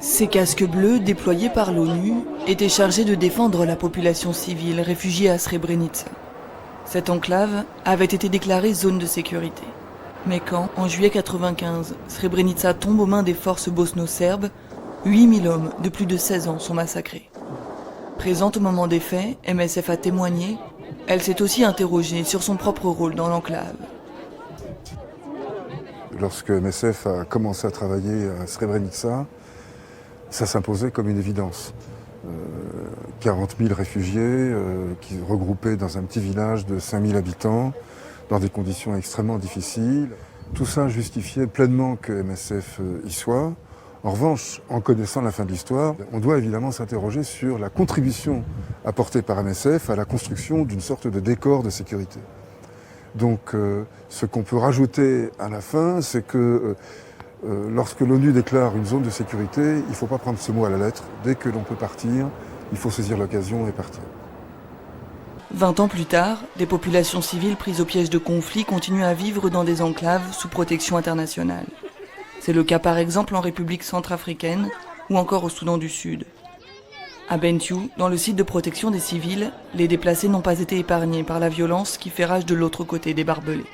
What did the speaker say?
Ces casques bleus, déployés par l'ONU, étaient chargés de défendre la population civile réfugiée à Srebrenica. Cette enclave avait été déclarée zone de sécurité. Mais quand, en juillet 1995, Srebrenica tombe aux mains des forces bosno-serbes, 8000 hommes de plus de 16 ans sont massacrés. Présente au moment des faits, MSF a témoigné. Elle s'est aussi interrogée sur son propre rôle dans l'enclave. Lorsque MSF a commencé à travailler à Srebrenica, ça s'imposait comme une évidence. 40 000 réfugiés qui regroupaient dans un petit village de 5 000 habitants, dans des conditions extrêmement difficiles. Tout ça justifiait pleinement que MSF y soit. En revanche, en connaissant la fin de l'histoire, on doit évidemment s'interroger sur la contribution apportée par MSF à la construction d'une sorte de décor de sécurité. Donc ce qu'on peut rajouter à la fin, c'est que lorsque l'ONU déclare une zone de sécurité, il ne faut pas prendre ce mot à la lettre. Dès que l'on peut partir, il faut saisir l'occasion et partir. 20 ans plus tard, des populations civiles prises au piège de conflits continuent à vivre dans des enclaves sous protection internationale. C'est le cas par exemple en République centrafricaine ou encore au Soudan du Sud. À Bentiu, dans le site de protection des civils, les déplacés n'ont pas été épargnés par la violence qui fait rage de l'autre côté des barbelés.